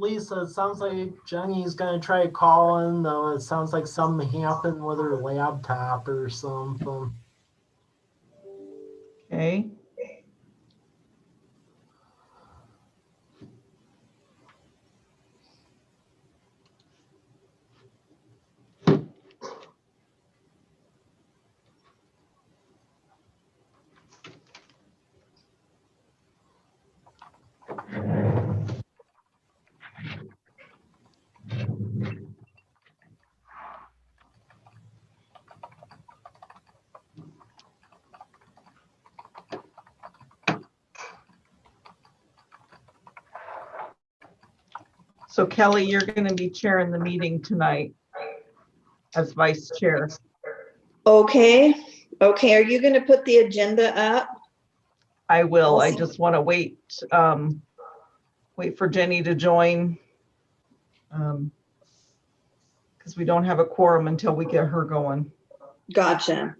Lisa, it sounds like Jenny's gonna try calling, though it sounds like something happened with her laptop or something. Okay. So Kelly, you're going to be chairing the meeting tonight as vice chair. Okay, are you gonna put the agenda up? I will. I just want to wait for Jenny to join. Because we don't have a quorum until we get her going. Gotcha.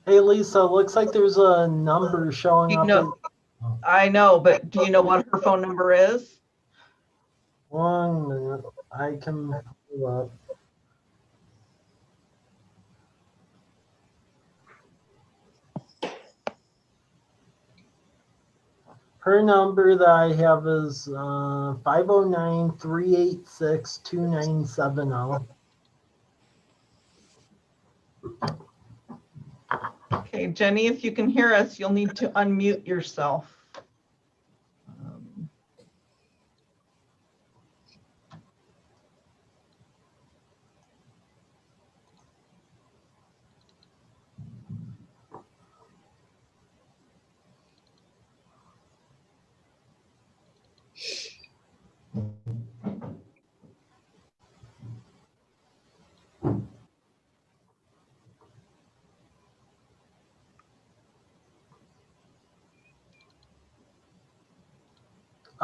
Hey Lisa, looks like there's a number showing You up. know, I know, but do you know what her phone number is? 1 minute, I can pull up. Her number that I have is 509-386-2970. Okay, Jenny, if you can hear us, you'll need to unmute yourself.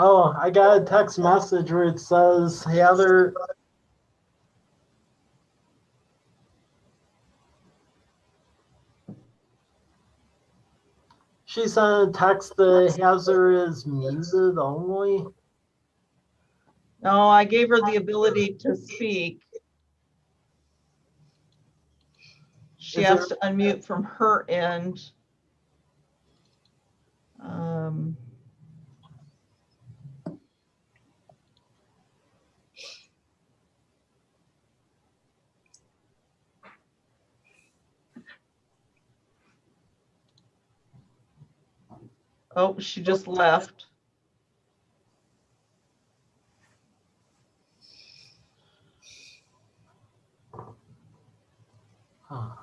Oh, I got a text message where it says Heather. She sent a text that has her as muted only. No, I gave her the ability to speak. She Is has to unmute from her end. Um, Oh, she just left. Huh.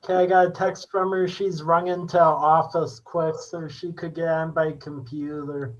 Okay, I got a text from her. She's running to office quick so she could get on by computer.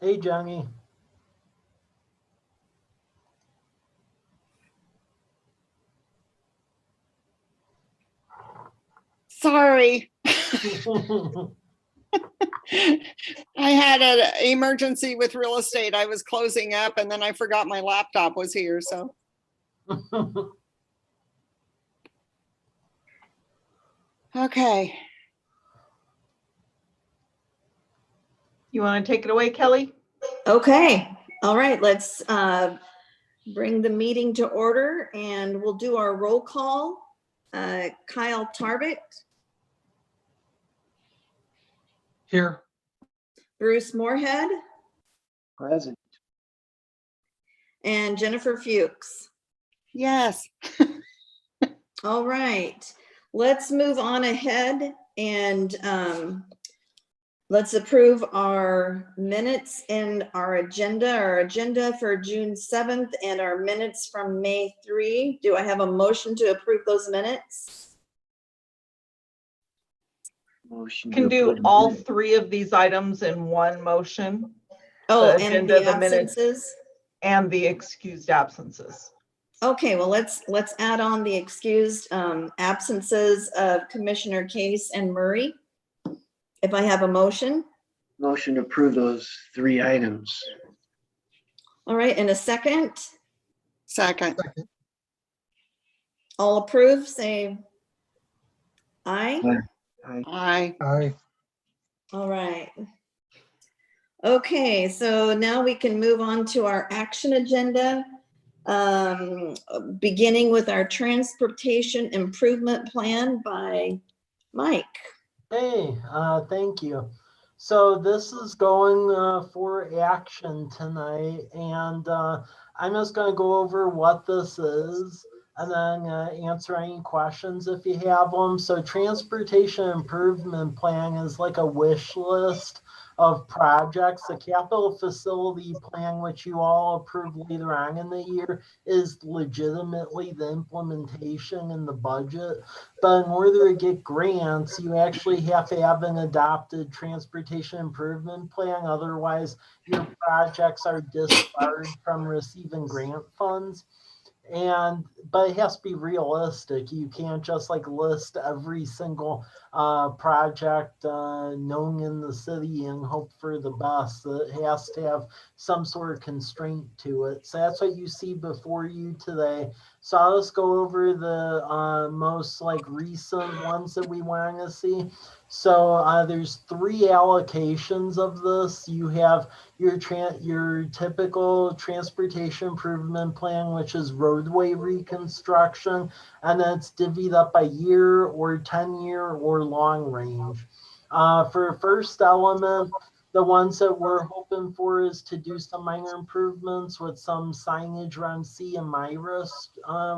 Hey, Johnny. Sorry, I had an emergency with real estate. I was closing up and then I forgot my laptop was here, so. Okay, You want to take it away, Kelly? Okay, all right, let's bring the meeting to order and we'll do our roll call. Kyle Tarbit, Here. Bruce Moorhead, Present. and Jennifer Fuchs. yes, All right, let's move on ahead and let's approve our minutes and our agenda for June 7th and our minutes from May 3. Do I have a motion to approve those minutes? Motion. Can to do approve. all three of these items in one motion. Oh, The and agenda, the the minutes. absences? And the excused absences. Okay, well, let's add on the excused absences of Commissioner Case and Murray. If I have a motion. Motion to approve those 3 items. All right, in a second, second, all approve, say aye. Aye. I, All right. Okay, so now we can move on to our action agenda. Beginning with our transportation improvement plan by Mike. Hey, thank you. So this is going for action tonight, and I'm just going to go over what this is and then answer any questions if you have them. So transportation improvement plan is like a wish list of projects. The capital facility plan, which you all approve later on in the year, is legitimately the implementation in the budget. But in order to get grants, you actually have to have an adopted transportation improvement plan. Otherwise, your projects are disbarred from receiving grant funds. But it has to be realistic. You can't just like list every single project known in the city and hope for the best. It has to have some sort of constraint to it. So that's what you see before you today. So I'll just go over the most like recent ones that we want to see. So there's 3 allocations of this. You have your typical transportation improvement plan, which is roadway reconstruction, and then it's divvied up by year or 10-year or long range. For first element, the ones that we're hoping for is to do some minor improvements with some signage around C and Myris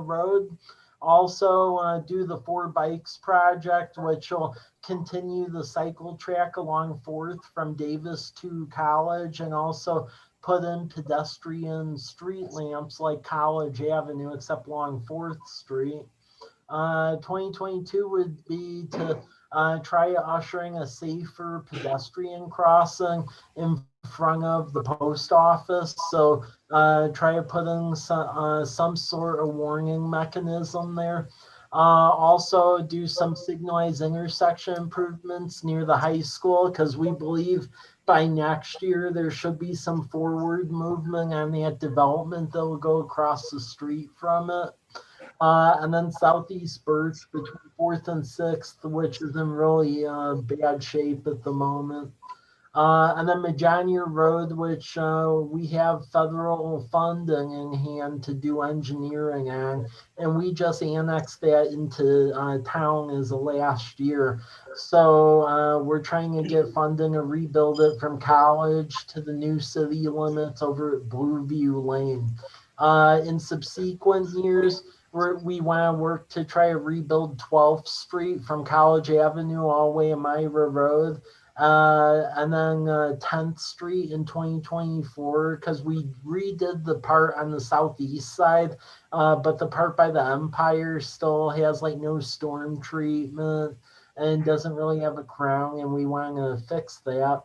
Road. Also do the 4 Bikes project, which will continue the cycle track along 4th from Davis to College, and also put in pedestrian street lamps like College Avenue, except along 4th Street. 2022 would be to try ushering a safer pedestrian crossing in front of the post office. So try to put in some sort of warning mechanism there. Also do some signalized intersection improvements near the high school, because we believe by next year there should be some forward movement on that development that will go across the street from it. And then Southeast Birch between 4th and 6th, which is in really bad shape at the moment. And then Majanier Road, which we have federal funding in hand to do engineering on, and we just annexed that into town as of last year. So we're trying to get funding to rebuild it from College to the new city limits over at Blueview Lane. In subsequent years, we want to work to try to rebuild 12th Street from College Avenue all the way to Myra Road. And then 10th Street in 2024, because we redid the part on the southeast side, but the part by the Empire still has like no storm treatment and doesn't really have a crown, and we want to fix that.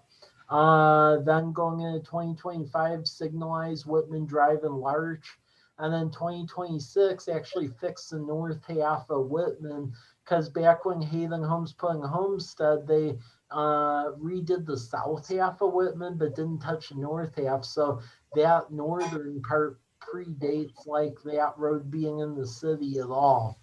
Then going into 2025, signalize Whitman Drive and Larch. And then 2026, actually fix the north half of Whitman, because back when Hathing Homes put in Homestead, they redid the south half of Whitman, but didn't touch the north half. So that northern part predates like that road being in the city at all.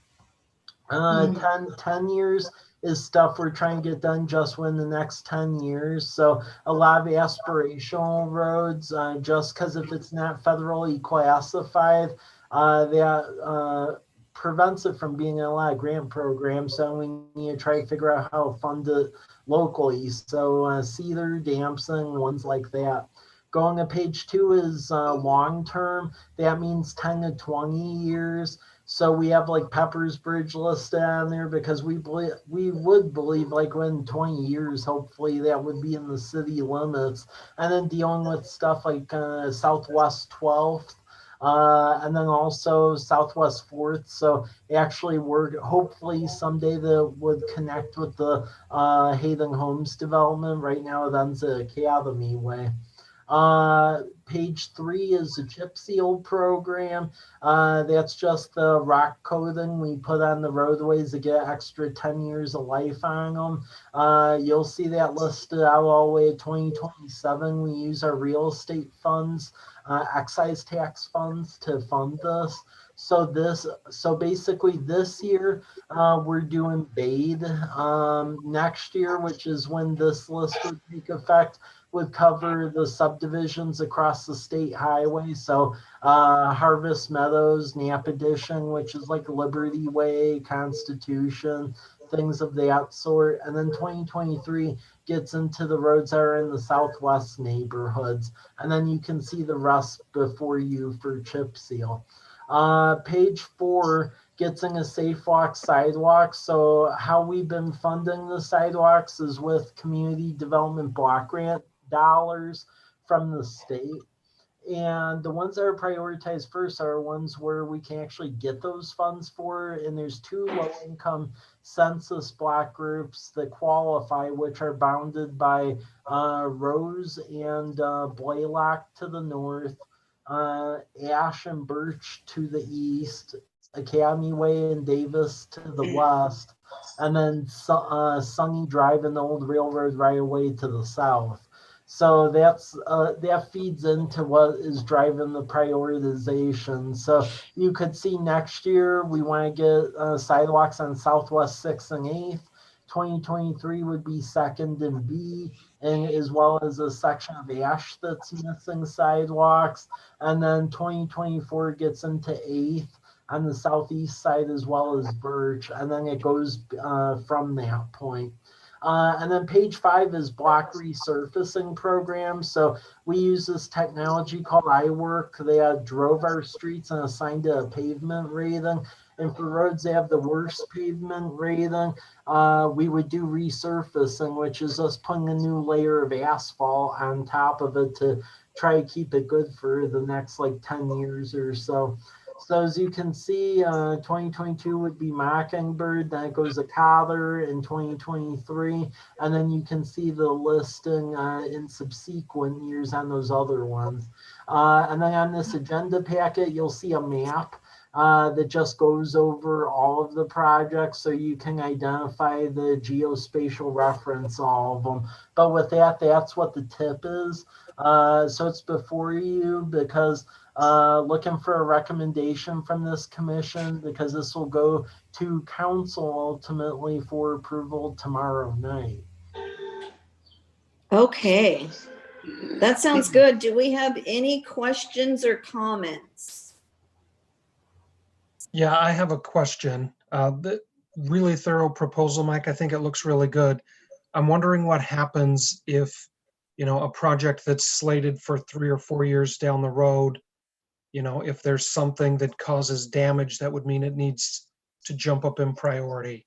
10 years is stuff we're trying to get done just within the next 10 years. So a lot of aspirational roads, just because if it's not federally classified, that prevents it from being in a lot of grant programs. So we need to try to figure out how to fund it locally. So Cedar, Damson, ones like that. Going to page 2 is long term. That means 10 to 20 years. So we have like Pepper's Bridge listed on there because we would believe like within 20 years, hopefully that would be in the city limits. And then dealing with stuff like Southwest 12th, and then also Southwest 4th. So actually we're hopefully someday that would connect with the Hathing Homes development. Right now it ends at Academy Way. Page 3 is the chip seal program. That's just the rock coating we put on the roadways to get extra 10 years of life on them. You'll see that listed out all the way to 2027. We use our real estate funds, excise tax funds to fund this. So basically this year, we're doing Bade. Next year, which is when this list would take effect, would cover the subdivisions across the state highway. So Harvest Meadows, Nap Edition, which is like Liberty Way, Constitution, things of that sort. And then 2023 gets into the roads that are in the southwest neighborhoods. And then you can see the rest before you for chip seal. Page 4 gets into Safe Walk sidewalks. So how we've been funding the sidewalks is with community development block grant dollars from the state. And the ones that are prioritized first are ones where we can actually get those funds for. And there's 2 low-income census block groups that qualify, which are bounded by Rose and Blaylock to the north, Ash and Birch to the east, Academy Way and Davis to the west, and then Sunny Drive and the old railroad right away to the south. So that feeds into what is driving the prioritization. So you could see next year we want to get sidewalks on Southwest 6th and 8th. 2023 would be 2nd and B, and as well as a section of Ash that's missing sidewalks. And then 2024 gets into 8th on the southeast side as well as Birch, and then it goes from that point. And then page 5 is block resurfacing program. So we use this technology called iWork. They drove our streets and assigned it a pavement rating. And for roads that have the worst pavement rating, we would do resurfacing, which is us putting a new layer of asphalt on top of it to try to keep it good for the next like 10 years or so. So as you can see, 2022 would be Mockingbird, then it goes to Cother in 2023, and then you can see the listing in subsequent years on those other ones. And then on this agenda packet, you'll see a map that just goes over all of the projects so you can identify the geospatial reference, all of them. But with that, that's what the tip is. So it's before you because looking for a recommendation from this commission because this will go to council ultimately for approval tomorrow night. Okay, that sounds good. Do we have any questions or comments? Yeah, I have a question. The really thorough proposal, Mike. I think it looks really good. I'm wondering what happens if, a project that's slated for 3 or 4 years down the road, If there's something that causes damage, that would mean it needs to jump up in priority.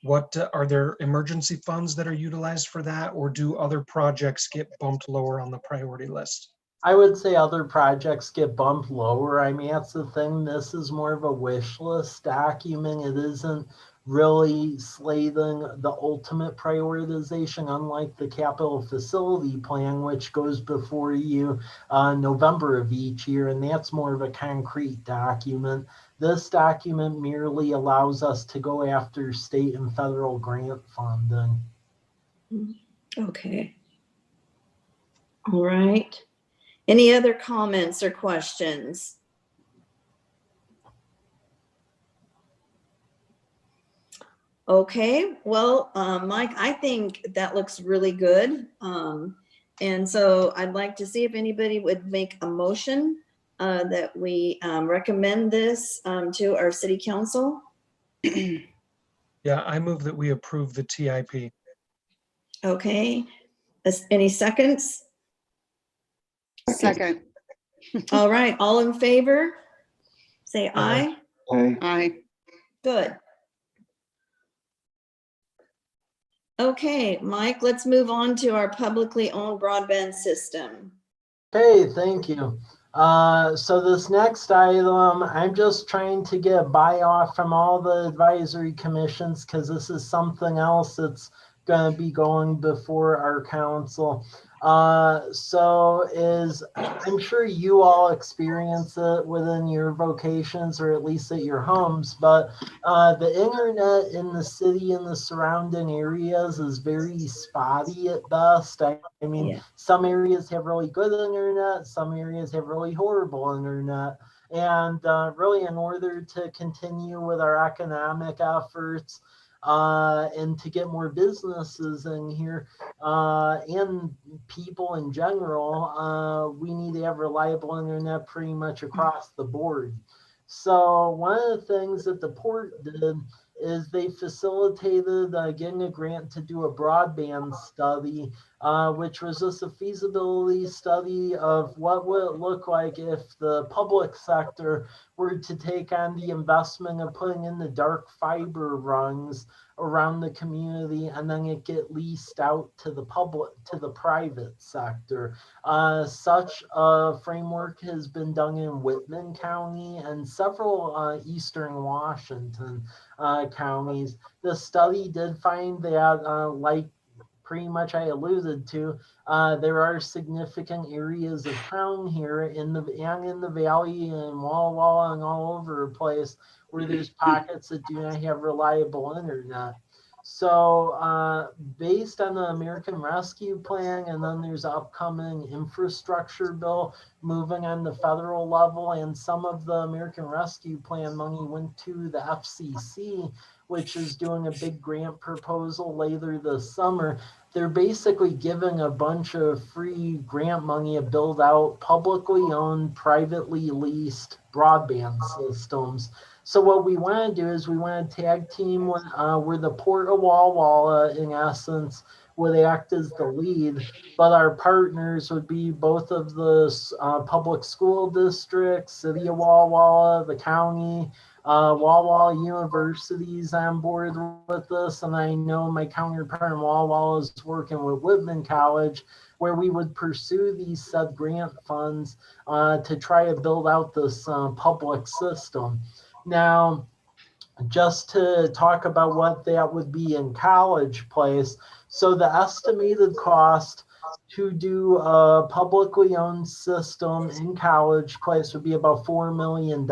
What are there emergency funds that are utilized for that, or do other projects get bumped lower on the priority list? I would say other projects get bumped lower. I mean, that's the thing. This is more of a wish list document. It isn't really slating the ultimate prioritization, unlike the capital facility plan, which goes before you November of each year, and that's more of a concrete document. This document merely allows us to go after state and federal grant funding. Okay. All right. Any other comments or questions? Okay, well, Mike, I think that looks really good. And so I'd like to see if anybody would make a motion that we recommend this to our city council. Yeah, I move that we approve the TIP. Okay, any seconds? Second. All right, all in favor? Say aye. Aye. Aye. Good. Okay, Mike, let's move on to our publicly owned broadband system. Okay, thank you. So this next item, I'm just trying to get buy-off from all the advisory commissions because this is something else that's going to be going before our council. I'm sure you all experience it within your vocations or at least at your homes, but the internet in the city and the surrounding areas is very spotty at best. I mean, Yeah. Some areas have really good internet, some areas have really horrible internet. And really, in order to continue with our economic efforts, and to get more businesses in here and people in general, we need to have reliable internet pretty much across the board. So one of the things that the port did is they facilitated getting a grant to do a broadband study, which was just a feasibility study of what would it look like if the public sector were to take on the investment of putting in the dark fiber rungs around the community and then it get leased out to the public, to the private sector. Such a framework has been done in Whitman County and several eastern Washington counties. The study did find that, like pretty much I alluded to, there are significant areas of town here in the valley and Walla Walla and all over the place where there's pockets that do not have reliable internet. So based on the American Rescue Plan, and then there's an upcoming infrastructure bill moving on the federal level, and some of the American Rescue Plan money went to the FCC, which is doing a big grant proposal later this summer. They're basically giving a bunch of free grant money to build out publicly owned, privately leased broadband systems. So what we want to do is we want to tag team with, where the Port of Walla Walla, in essence, would act as the lead, but our partners would be both of the public school districts, City of Walla Walla, the county, Walla Walla University's on board with this, and I know my counterpart in Walla Walla is working with Whitman College, where we would pursue these said grant funds to try to build out this public system. Now, just to talk about what that would be in College Place, so the estimated cost to do a publicly owned system in College Place would be about $4 million.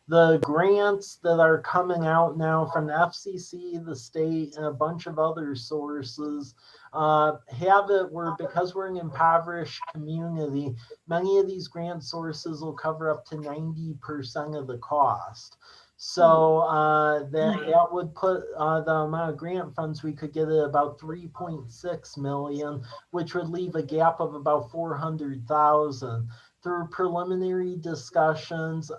The grants that are coming out now from the FCC, the state, and a bunch of other sources have it where, because we're an impoverished community, many of these grant sources will cover up to 90% of the cost. So that would put the amount of grant funds we could get at about 3.6 million, which would leave a gap of about 400,000. through preliminary discussions,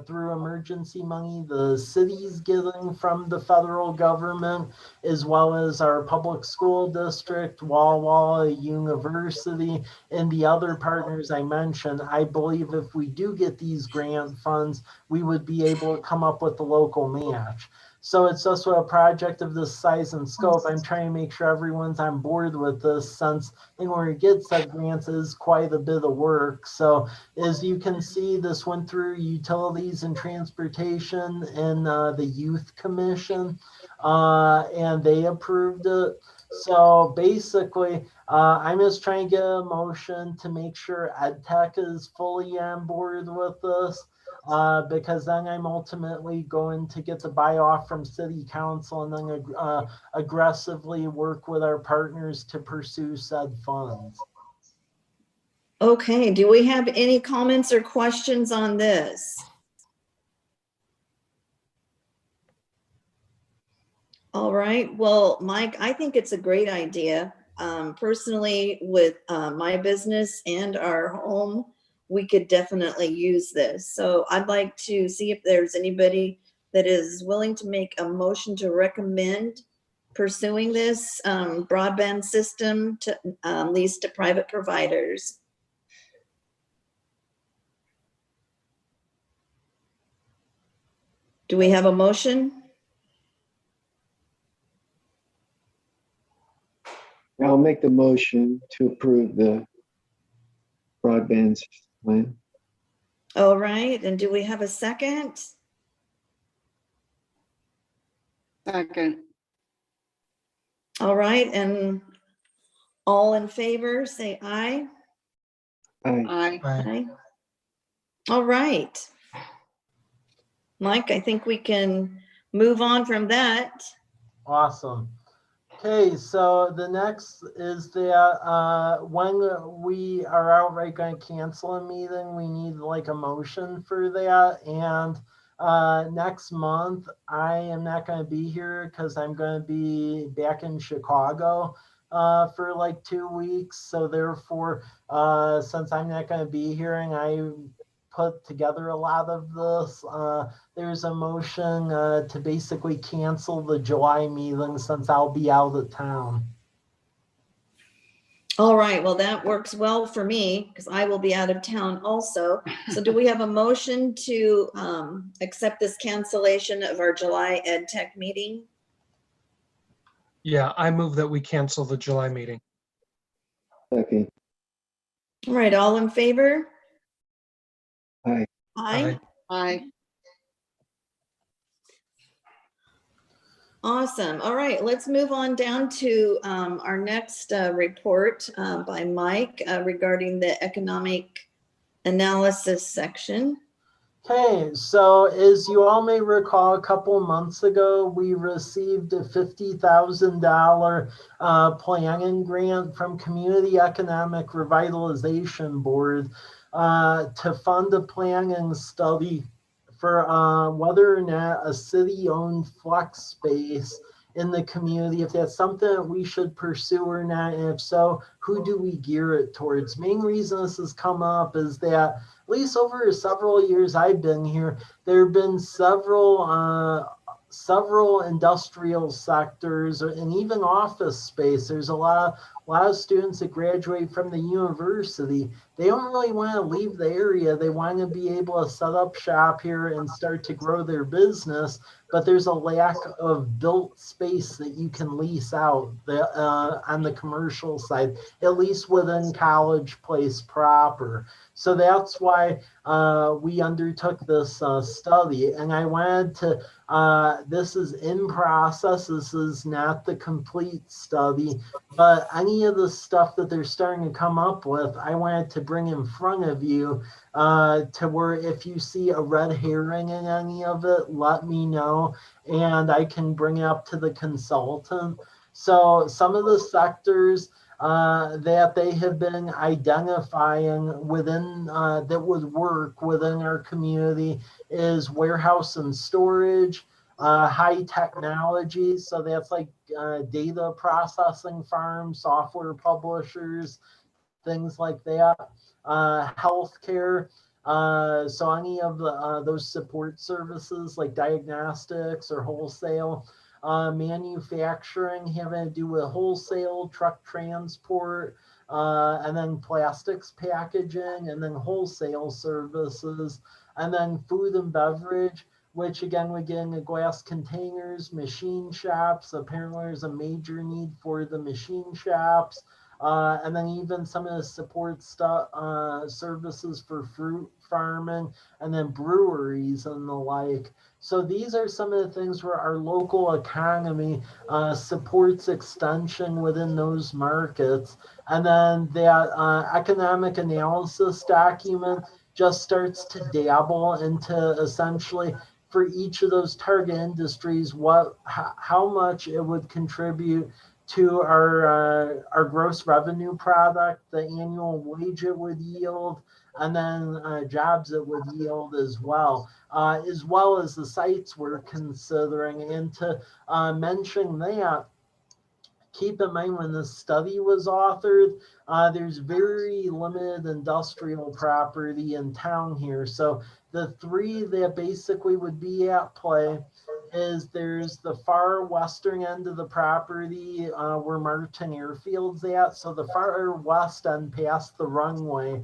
through emergency money the city's getting from the federal government, as well as our public school district, Walla Walla University, and the other partners I mentioned. I believe if we do get these grant funds, we would be able to come up with the local match. So it's just a project of this size and scope. I'm trying to make sure everyone's on board with this, since in order to get said grants is quite a bit of work. So as you can see, this went through Utilities and Transportation and the Youth Commission, and they approved it. So basically, I'm just trying to get a motion to make sure EdTech is fully on board with this. Because then I'm ultimately going to get the buy-off from City Council and then aggressively work with our partners to pursue said funds. Okay, do we have any comments or questions on this? All right, well, Mike, I think it's a great idea. Personally, with my business and our home, we could definitely use this. So I'd like to see if there's anybody that is willing to make a motion to recommend pursuing this broadband system to lease to private providers. Do we have a motion? I'll make the motion to approve the broadband plan. All right, and do we have a second? Second. All right, and all in favor, say aye. Aye. Aye. Aye. All right. Mike, I think we can move on from that. Awesome. Okay, so the next is that when we are outright going to cancel a meeting, we need like a motion for that. And next month, I am not going to be here because I'm going to be back in Chicago for like 2 weeks. So therefore, since I'm not going to be here and I put together a lot of this, there's a motion to basically cancel the July meeting since I'll be out of town. All right, well, that works well for me because I will be out of town also. So do we have a motion to accept this cancellation of our July Ed Tech meeting? Yeah, I move that we cancel the July meeting. Second. All right, all in favor? Aye. Aye. Aye. Awesome. All right, let's move on down to our next report by Mike regarding the economic analysis section. Okay, so as you all may recall, a couple months ago, we received a $50,000 planning grant from Community Economic Revitalization Board to fund a planning study for whether or not a city-owned flex space in the community, if that's something that we should pursue or not, and if so, who do we gear it towards? Main reason this has come up is that at least over several years I've been here, there have been several industrial sectors and even office space. There's a lot of students that graduate from the university. They don't really want to leave the area. They want to be able to set up shop here and start to grow their business, but there's a lack of built space that you can lease out on the commercial side, at least within College Place proper. So that's why we undertook this study. And I wanted to, this is in process. This is not the complete study, but any of the stuff that they're starting to come up with, I wanted to bring in front of you to where if you see a red herring in any of it, let me know and I can bring it up to the consultant. So some of the sectors that they have been identifying within that would work within our community is warehouse and storage, high technology. So that's like data processing farms, software publishers, things like that. healthcare. So any of those support services like diagnostics or wholesale, manufacturing having to do with wholesale, truck transport, and then plastics packaging, and then wholesale services, and then food and beverage, which again we get into glass containers, machine shops. Apparently there's a major need for the machine shops. And then even some of the support stuff, services for fruit farming, and then breweries and the like. So these are some of the things where our local economy supports extension within those markets. And then that economic analysis document just starts to dabble into essentially for each of those target industries, how much it would contribute to our gross revenue product, the annual wage it would yield, and then jobs it would yield as well as the sites we're considering. And to mention that, keep in mind when this study was authored, there's very limited industrial property in town here. So the three that basically would be at play is there's the far western end of the property where Martin Airfield's at. So the far west end past the runway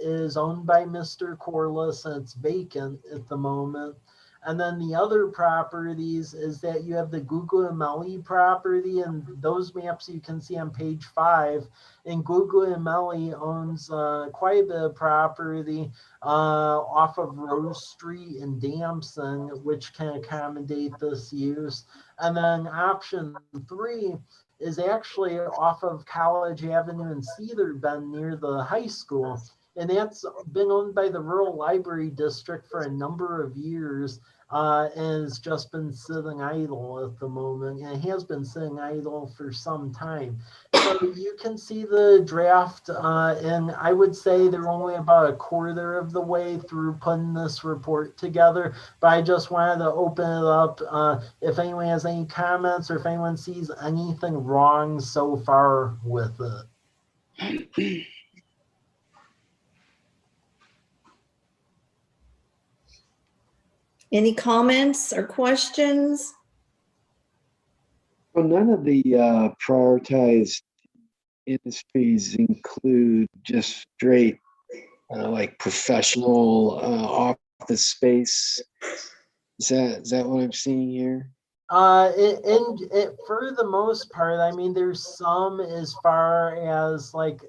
is owned by Mr. Corliss, and it's vacant at the moment. And then the other properties is that you have the Guglielmelli property, and those maps you can see on page 5. And Guglielmelli owns quite a bit of property off of Rose Street in Damson, which can accommodate this use. And then option 3 is actually off of College Avenue in Cedar Bend near the high school. And that's been owned by the Rural Library District for a number of years and has just been sitting idle at the moment. And it has been sitting idle for some time. So you can see the draft, and I would say they're only about a quarter of the way through putting this report together. But I just wanted to open it up. If anyone has any comments or if anyone sees anything wrong so far with it. Any comments or questions? Well, none of the prioritized industries include just straight like professional office space. Is that what I'm seeing here? For the most part, I mean, there's some as far as like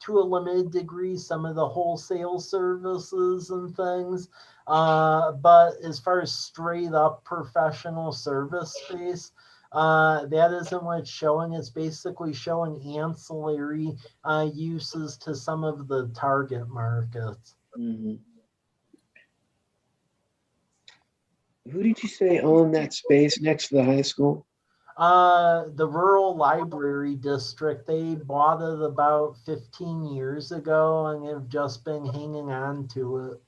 to a limited degree, some of the wholesale services and things. But as far as straight up professional service space, that isn't what it's showing. It's basically showing ancillary uses to some of the target markets. Mm-hmm. Who did you say owned that space next to the high school? The Rural Library District, they bought it about 15 years ago and have just been hanging on to it.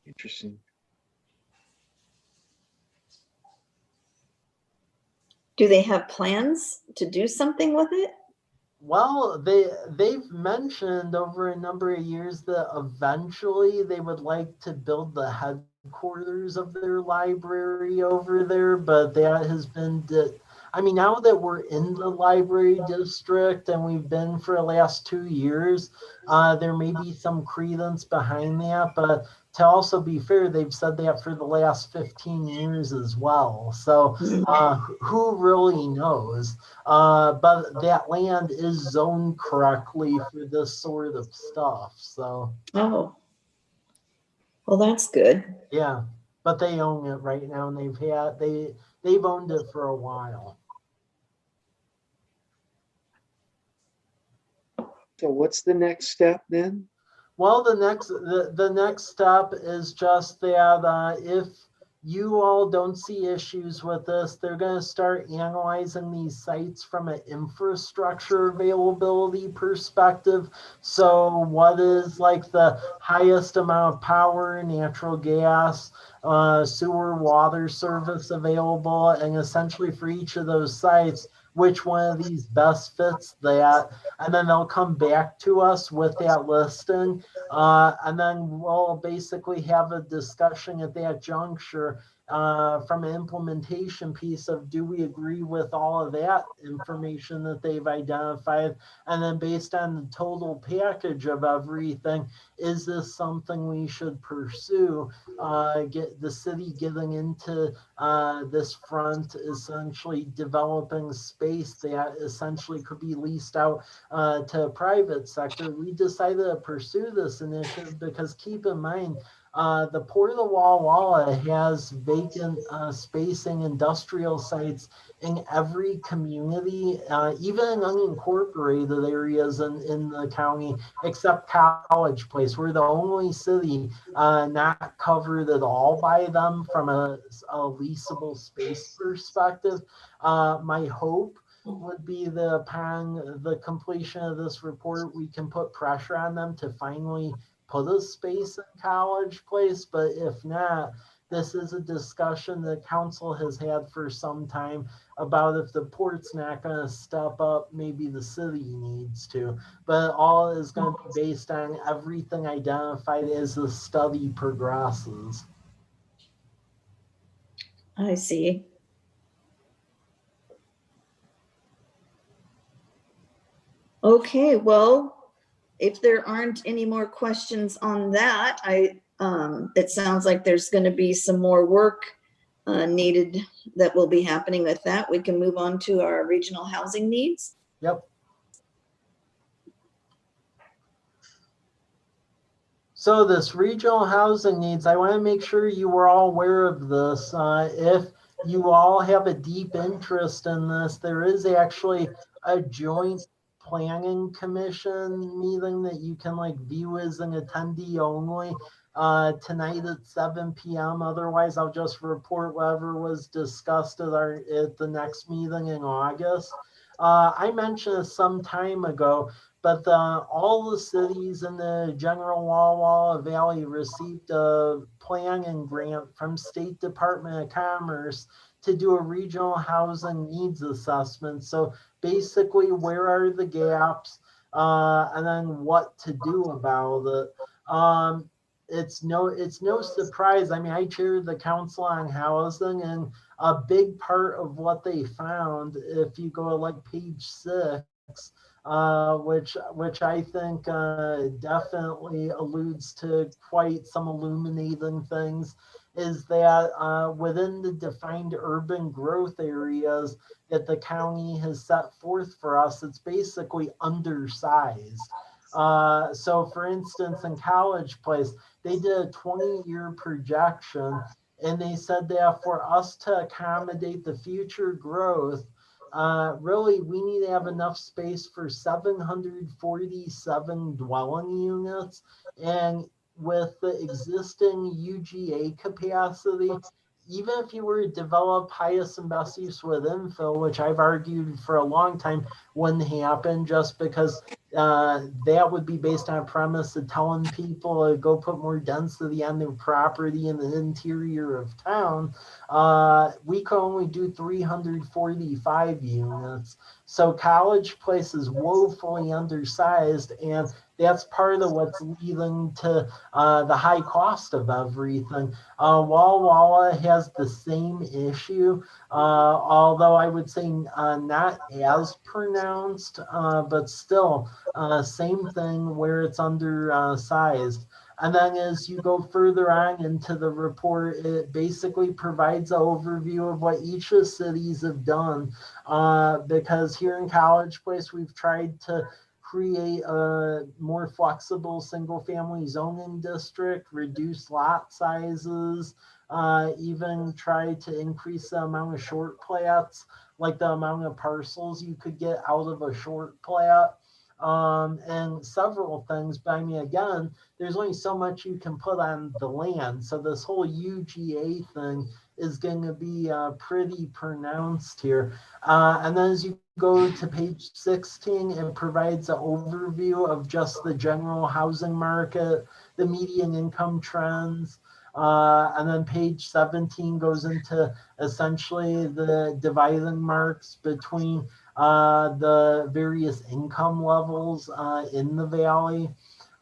Interesting. Do they have plans to do something with it? Well, they've mentioned over a number of years that eventually they would like to build the headquarters of their library over there, but that has been I mean, now that we're in the library district and we've been for the last 2 years, there may be some credence behind that, but to also be fair, they've said that for the last 15 years as well. So who really knows? But that land is zoned correctly for this sort of stuff. So Oh, well, that's good. yeah, but they own it right now, and they've owned it for a while. So what's the next step then? Well, the next step is just that if you all don't see issues with this, they're going to start analyzing these sites from an infrastructure availability perspective. So what is like the highest amount of power, natural gas, sewer, water service available, and essentially for each of those sites, which one of these best fits that, and then they'll come back to us with that listing. And then we'll basically have a discussion at that juncture from an implementation piece of, do we agree with all of that information that they've identified? And then based on the total package of everything, is this something we should pursue? Get the city getting into this front, essentially developing space that essentially could be leased out to a private sector. We decided to pursue this initiative because, keep in mind, the Port of Walla Walla has vacant spacing industrial sites in every community, even in unincorporated areas in the county, except College Place. We're the only city not covered at all by them from a leasable space perspective. My hope would be that upon the completion of this report, we can put pressure on them to finally put a space in College Place. But if not, this is a discussion that council has had for some time about, if the port's not going to step up, maybe the city needs to. But all is going to be based on everything identified as the study progresses. I see. Okay, well, if there aren't any more questions on that, it sounds like there's going to be some more work needed that will be happening with that. We can move on to our regional housing needs. Yep. So this regional housing needs, I want to make sure you were all aware of this. If you all have a deep interest in this, there is actually a joint planning commission meeting that you can view as an attendee only tonight at 7 p.m. Otherwise, I'll just report whatever was discussed at the next meeting in August. I mentioned this some time ago, but all the cities in the general Walla Walla Valley received a planning grant from State Department of Commerce to do a regional housing needs assessment. So basically, where are the gaps, and then what to do about it. It's no surprise. I mean, I chaired the Council on Housing, and a big part of what they found, if you go to page 6, which I think definitely alludes to quite some illuminating things, is that within the defined urban growth areas that the county has set forth for us, it's basically undersized. So for instance, in College Place, they did a 20-year projection, and they said that for us to accommodate the future growth, really, we need to have enough space for 747 dwelling units. And with the existing UGA capacity, even if you were to develop highest and best use with infill, which I've argued for a long time wouldn't happen, just because that would be based on a premise of telling people to go put more density on their property in the interior of town. We could only do 345 units. So College Place is woefully undersized, and that's part of what's leading to the high cost of everything. Walla Walla has the same issue, although I would say not as pronounced, but still same thing where it's undersized. And then as you go further on into the report, it basically provides an overview of what each of the cities have done. Because here in College Place, we've tried to create a more flexible single family zoning district, reduce lot sizes, even try to increase the amount of short plats, like the amount of parcels you could get out of a short plat. And several things, but I mean, again, there's only so much you can put on the land. So this whole UGA thing is going to be pretty pronounced here. And then as you go to page 16, it provides an overview of just the general housing market, the median income trends, And then page 17 goes into essentially the dividing marks between the various income levels in the valley.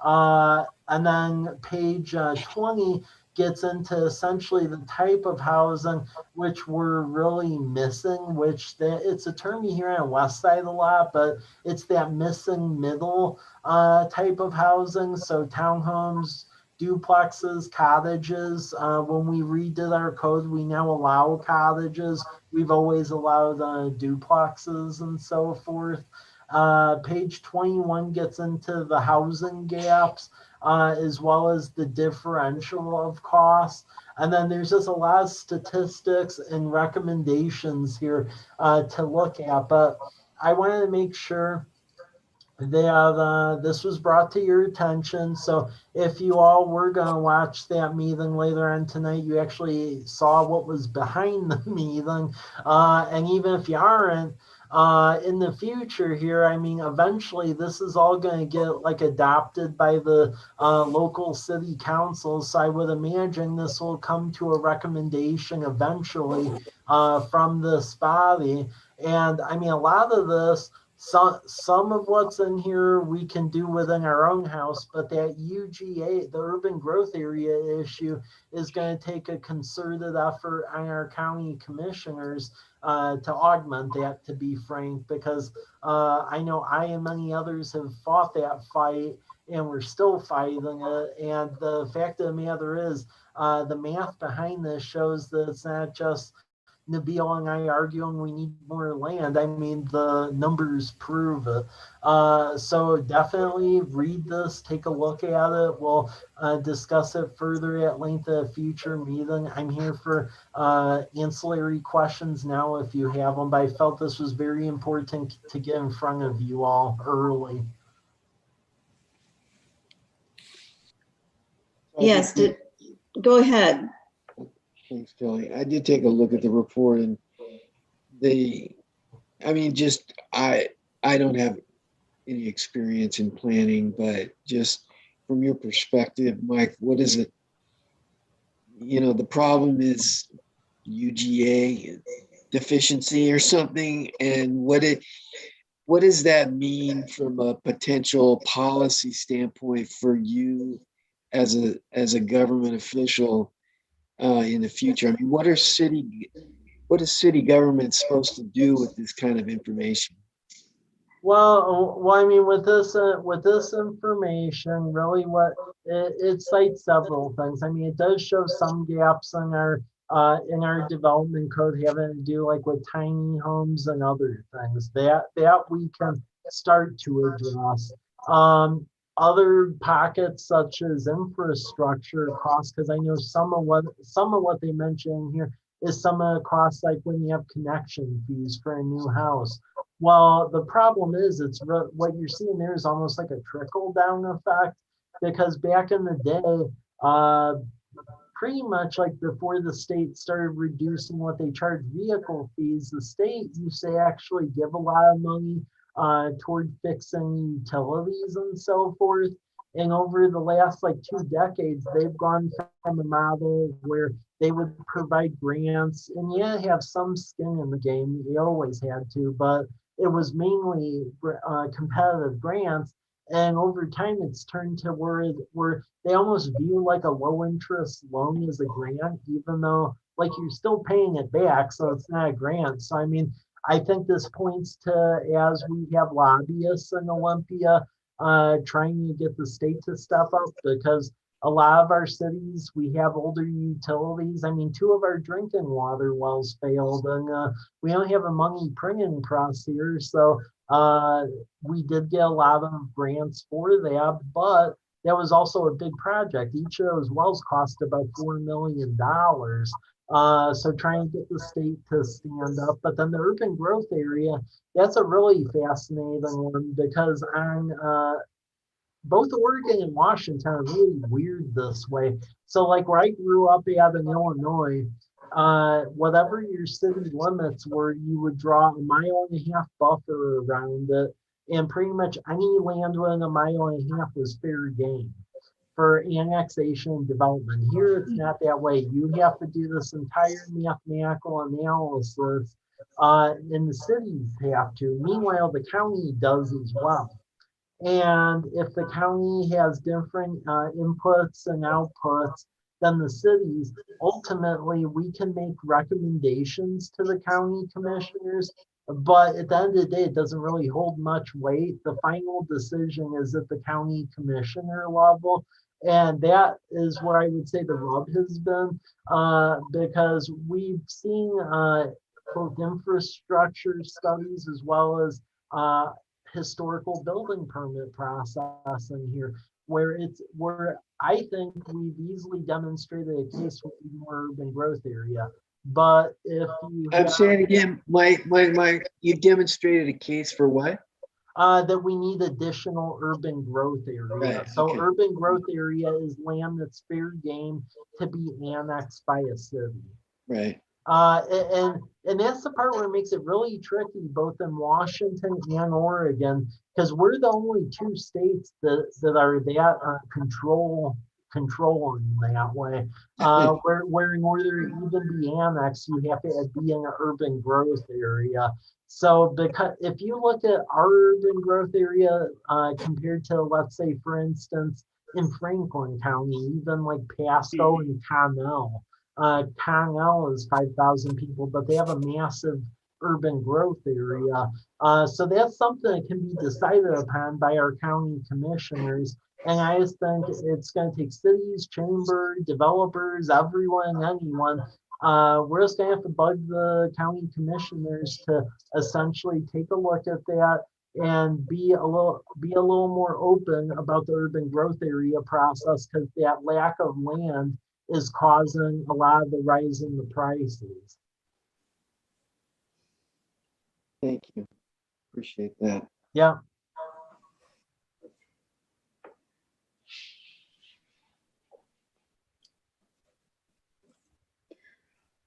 And then page 20 gets into essentially the type of housing which we're really missing, which it's a term you hear on the west side a lot, but it's that missing middle type of housing. So townhomes, duplexes, cottages. When we redid our code, we now allow cottages. We've always allowed duplexes and so forth. Page 21 gets into the housing gaps, as well as the differential of costs. And then there's just a lot of statistics and recommendations here to look at. But I wanted to make sure that this was brought to your attention. So if you all were going to watch that meeting later on tonight, you actually saw what was behind the meeting. And even if you aren't, in the future here, I mean, eventually this is all going to get like adopted by the local city councils. So I would imagine this will come to a recommendation eventually from this body. And I mean, a lot of this, some of what's in here we can do within our own house, but that UGA, the urban growth area issue, is going to take a concerted effort on our county commissioners to augment that, to be frank, because I know I and many others have fought that fight and we're still fighting it. And the fact of the matter is, the math behind this shows that it's not just Nabil and I arguing we need more land. I mean, the numbers prove it. So definitely read this, take a look at it. We'll discuss it further at length at a future meeting. I'm here for ancillary questions now if you have them, but I felt this was very important to get in front of you all early. Yes, go ahead. Thanks, Kelly. I did take a look at the report, and I mean, just I don't have any experience in planning, but just from your perspective, Mike, what is it? You know, the problem is UGA deficiency or something, and what does that mean from a potential policy standpoint for you as a government official in the future? I mean, what is city government supposed to do with this kind of information? Well, I mean, with this information, really, it cites several things. I mean, it does show some gaps in our development code having to do like with tiny homes and other things that we can start to address. Other pockets such as infrastructure costs, because I know some of what they mention here is some of the costs, like when you have connection fees for a new house. Well, the problem is what you're seeing there is almost like a trickle down effect, because back in the day, pretty much like before the state started reducing what they charge vehicle fees, the state used to actually give a lot of money toward fixing utilities and so forth. And over the last like 2 decades, they've gone from a model where they would provide grants, and have some skin in the game. They always had to, but it was mainly competitive grants. And over time, it's turned to where they almost view like a low interest loan as a grant, even though like you're still paying it back, so it's not a grant. So I mean, I think this points to, as we have lobbyists in Olympia trying to get the state to step up, because a lot of our cities, we have older utilities. I mean, 2 of our drinking water wells failed, and we don't have a money printing press here. So we did get a lot of grants for that, but that was also a big project. Each of those wells cost about $4 million. So trying to get the state to stand up. But then the urban growth area, that's a really fascinating one, because on both Oregon and Washington are really weird this way. So like where I grew up at in Illinois, whatever your city limits were, you would draw a 1.5-mile buffer around it. And pretty much any land within a 1.5 miles was fair game. for annexation and development. Here, it's not that way. You have to do this entire mathematical analysis, and the cities have to. Meanwhile, the county does as well. And if the county has different inputs and outputs than the cities, ultimately we can make recommendations to the county commissioners. But at the end of the day, it doesn't really hold much weight. The final decision is at the county commissioner level. And that is where I would say the rub has been, because we've seen both infrastructure studies as well as historical building permit processing here, where I think we've easily demonstrated a case for more urban growth area. But if you I'm saying again, Mike, you demonstrated a case for what? that we need additional urban growth area. Right, So okay. urban growth area is land that's fair game to be annexed by a city. Right. And that's the part where it makes it really tricky, both in Washington and Oregon, because we're the only two states that are that controlling that way. Where in order to even be annexed, you have to be in an urban growth area. So because if you look at our urban growth area compared to, let's say, for instance, in Franklin County, even like Pasco and Connell. Connell is 5,000 people, but they have a massive urban growth area. So that's something that can be decided upon by our county commissioners. And I just think it's going to take cities, chamber, developers, everyone, anyone. We're just going to have to bug the county commissioners to essentially take a look at that and be a little more open about the urban growth area process, because that lack of land is causing a lot of the rise in the prices. Thank you. Appreciate that. Yeah.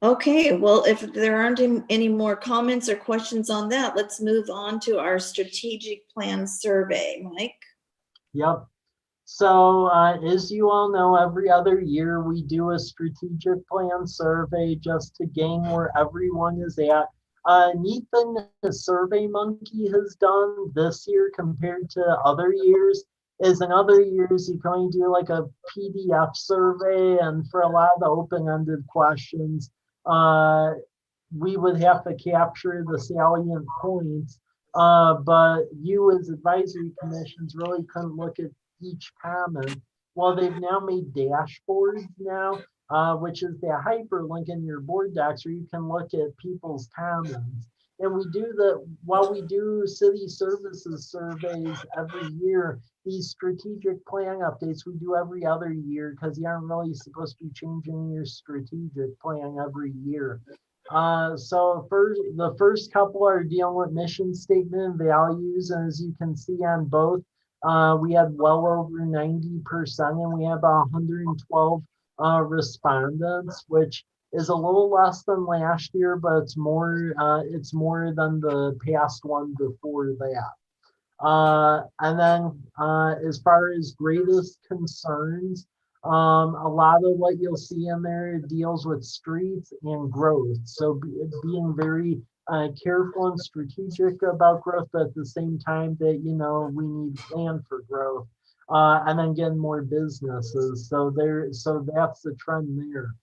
Okay, well, if there aren't any more comments or questions on that, let's move on to our strategic plan survey. Mike? Yep. So as you all know, every other year we do a strategic plan survey just to gain where everyone is at. Neat thing the Survey Monkey has done this year compared to other years is in other years you can only do like a PDF survey, and for a lot of the open-ended questions, we would have to capture the salient points. But you as advisory commissions really couldn't look at each comment. Well, they've now made dashboards now, which is the hyperlink in your board docs where you can look at people's comments. And we do that while we do city services surveys every year. These strategic plan updates we do every other year because you aren't really supposed to be changing your strategic plan every year. So the first couple are dealing with mission statement and values, and as you can see on both, we had well over 90%, and we have about 112 respondents, which is a little less than last year, but it's more than the past one before that. And then as far as greatest concerns, a lot of what you'll see in there deals with streets and growth. So being very careful and strategic about growth, but at the same time that, you know, we need land for growth. And then getting more businesses. So that's the trend there.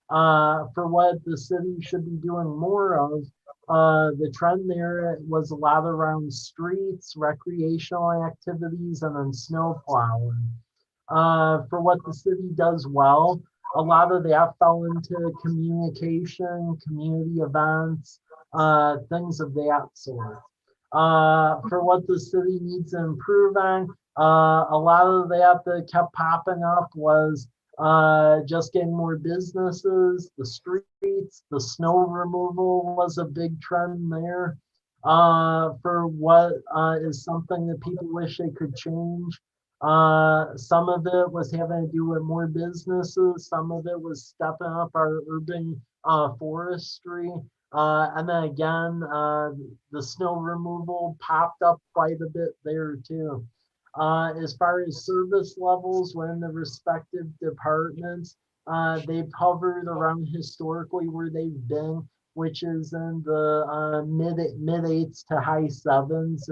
For what the city should be doing more of, the trend there was a lot around streets, recreational activities, and then snow plowing. For what the city does well, a lot of that fell into communication, community events, things of that sort. For what the city needs to improve on, a lot of that kept popping up was just getting more businesses, the streets, the snow removal was a big trend there. For what is something that people wish they could change. Some of it was having to do with more businesses. Some of it was stepping up our urban forestry. And then again, the snow removal popped up quite a bit there too. As far as service levels within the respective departments, they've hovered around historically where they've been, which is in the mid eights to high sevens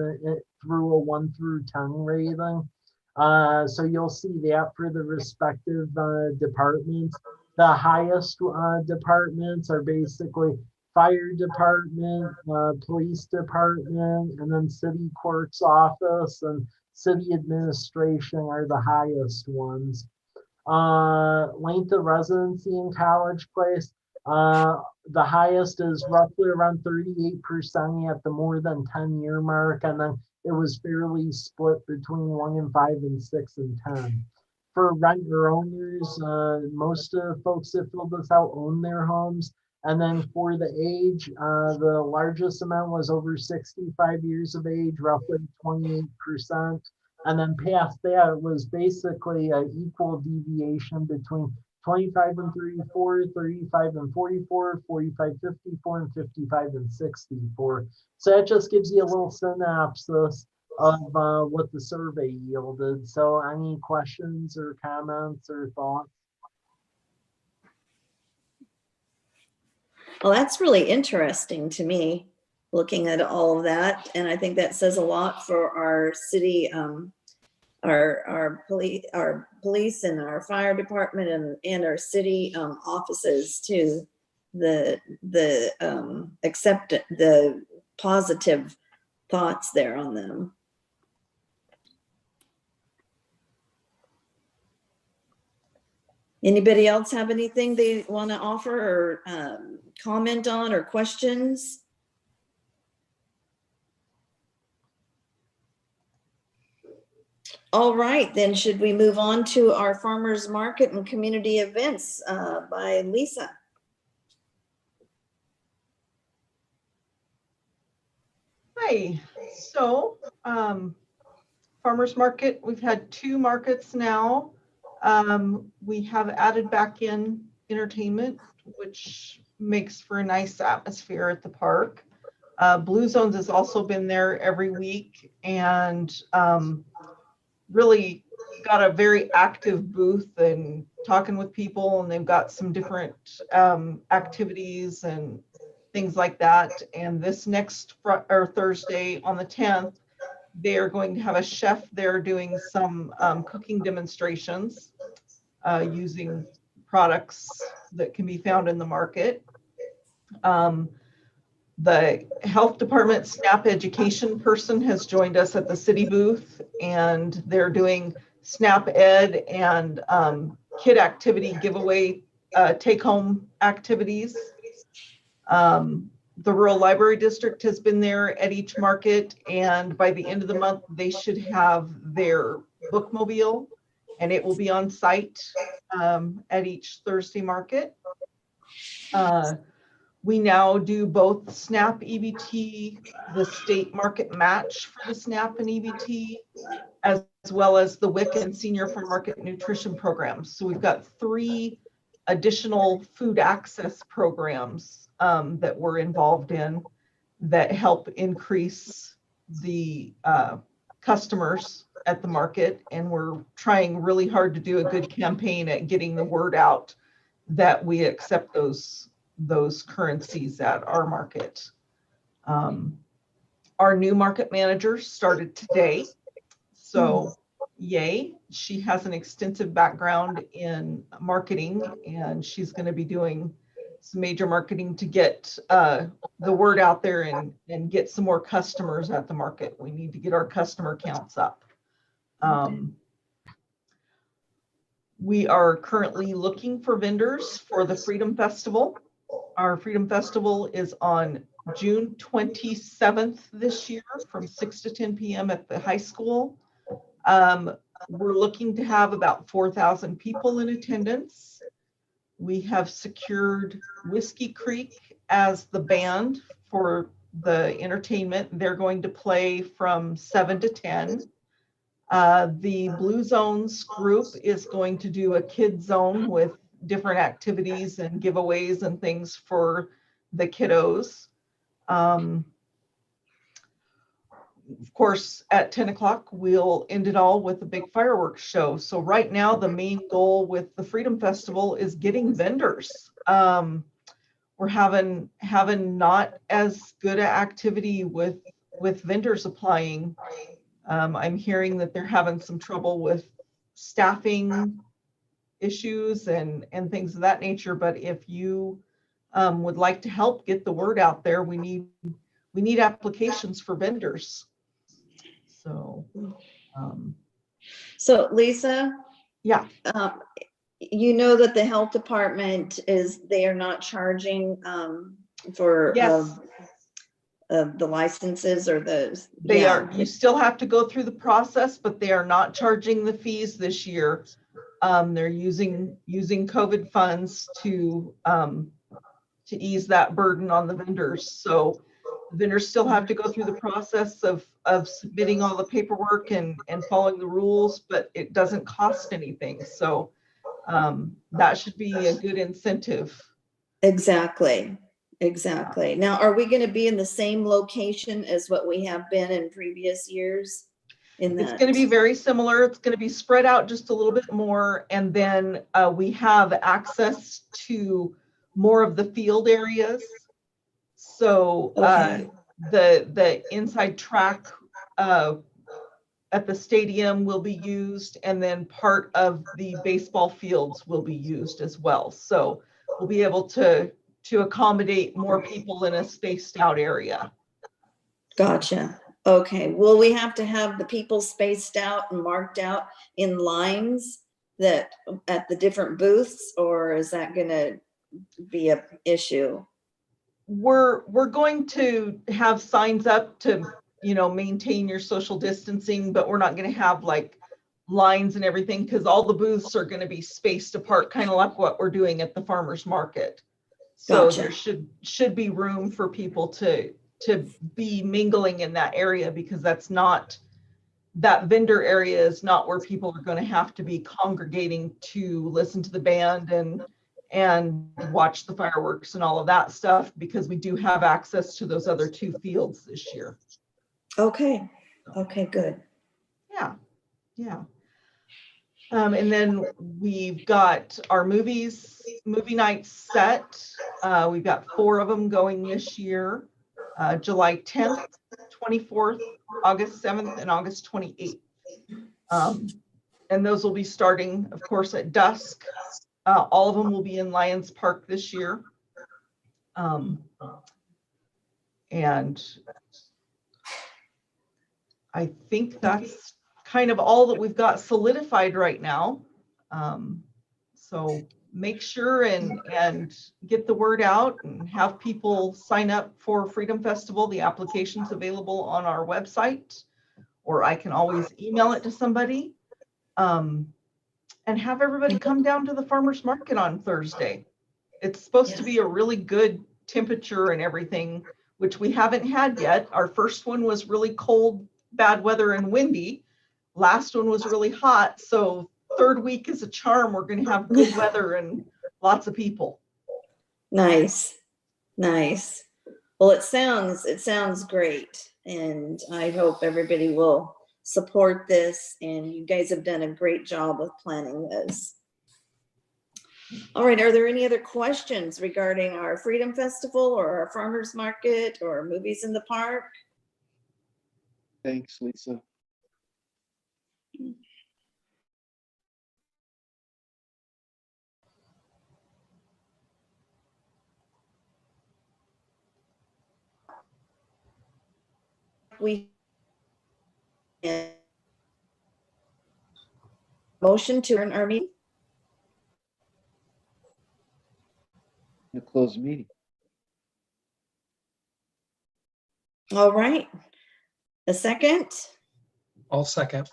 through a 1 through 10 rating. So you'll see that for the respective departments. The highest departments are basically fire department, police department, and then city clerk's office and city administration are the highest ones. Length of residency in College Place, the highest is roughly around 38% at the more than 10-year mark, and then it was fairly split between 1 and 5 and 6 and 10. For renter owners, most of the folks that filled this out own their homes. And then for the age, the largest amount was over 65 years of age, roughly 28%. And then past that, it was basically an equal deviation between 25 and 34, 35 and 44, 45, 54, and 55 and 64. So that just gives you a little synopsis of what the survey yielded. So any questions or comments or thoughts? Well, that's really interesting to me, looking at all of that. And I think that says a lot for our city, our police and our fire department and our city offices too. The positive thoughts there on them. Anybody else have anything they want to offer or comment on or questions? All right, then should we move on to our farmers market and community events by Lisa? Hi, so farmers market, we've had 2 markets now. We have added back in entertainment, which makes for a nice atmosphere at the park. Blue Zones has also been there every week and really got a very active booth and talking with people, and they've got some different activities and things like that. And this next Thursday on the 10th, they are going to have a chef there doing some cooking demonstrations using products that can be found in the market. The health department SNAP education person has joined us at the city booth, and they're doing SNAP Ed and kid activity giveaway take-home activities. The Rural Library District has been there at each market, and by the end of the month, they should have their bookmobile, and it will be on site at each Thursday market. We now do both SNAP EBT, the state market match for the SNAP and EBT, as well as the WIC and Senior Farm Market Nutrition programs. So we've got 3 additional food access programs that we're involved in that help increase the customers at the market. And we're trying really hard to do a good campaign at getting the word out that we accept those currencies at our market. Our new market manager started today. So yay, she has an extensive background in marketing, and she's going to be doing some major marketing to get the word out there and get some more customers at the market. We need to get our customer counts up. We are currently looking for vendors for the Freedom Festival. Our Freedom Festival is on June 27th this year from 6 to 10 p.m. at the high school. We're looking to have about 4,000 people in attendance. We have secured Whiskey Creek as the band for the entertainment. They're going to play from 7 to 10. The Blue Zones group is going to do a kids zone with different activities and giveaways and things for the kiddos. of course, at 10 o'clock, we'll end it all with a big fireworks show. So right now, the main goal with the Freedom Festival is getting vendors. We're having not as good an activity with vendors applying. I'm hearing that they're having some trouble with staffing issues and things of that nature. But if you would like to help get the word out there, we need applications for vendors. So, So Lisa, yeah, you know that the health department they are not charging for yes, the licenses or the. they yeah. are. You still have to go through the process, but they are not charging the fees this year. They're using COVID funds to ease that burden on the vendors. So the vendors still have to go through the process of submitting all the paperwork and following the rules, but it doesn't cost anything. So that should be a good incentive. Exactly. Now, are we going to be in the same location as what we have been in previous years? It's going to be very similar. It's going to be spread out just a little bit more. And then we have access to more of the field areas. So Okay. the inside track at the stadium will be used, and then part of the baseball fields will be used as well. So we'll be able to accommodate more people in a spaced out area. Gotcha. Okay. Will we have to have the people spaced out and marked out in lines that at the different booths, or is that going to be an issue? We're going to have signs up to, maintain your social distancing, but we're not going to have like lines and everything, because all the booths are going to be spaced apart, kind of like what we're doing at the farmers market. So Gotcha. there should be room for people to be mingling in that area, because that vendor area is not where people are going to have to be congregating to listen to the band and watch the fireworks and all of that stuff, because we do have access to those other two fields this year. Okay, good. Yeah. And then we've got our movie nights set. We've got 4 of them going this year. July 10th, 24th, August 7th, and August 28th. And those will be starting, of course, at dusk. All of them will be in Lions Park this year. And I think that's kind of all that we've got solidified right now. So make sure and get the word out and have people sign up for Freedom Festival. The application's available on our website, or I can always email it to somebody. And have everybody come down to the farmers market on Thursday. It's supposed to be a really good temperature and everything, which we haven't had yet. Our first one was really cold, bad weather, and windy. Last one was really hot. So third week is a charm. We're going to have good weather and lots of people. Nice. Well, it sounds great, and I hope everybody will support this, and you guys have done a great job of planning this. All right, are there any other questions regarding our Freedom Festival or our farmers market or movies in the park? Thanks, Lisa. Motion to adjourn our meeting. To close the meeting. All right. A second. I'll second.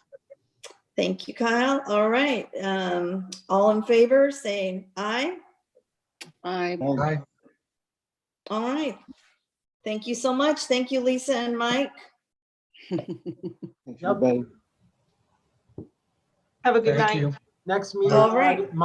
Thank you, Kyle. All right. All in favor, saying aye. I Aye. All right. Thank you so much. Thank you, Lisa and Mike. Thanks, Yep. everybody. Have a good Thank night. you. Next meeting. All right.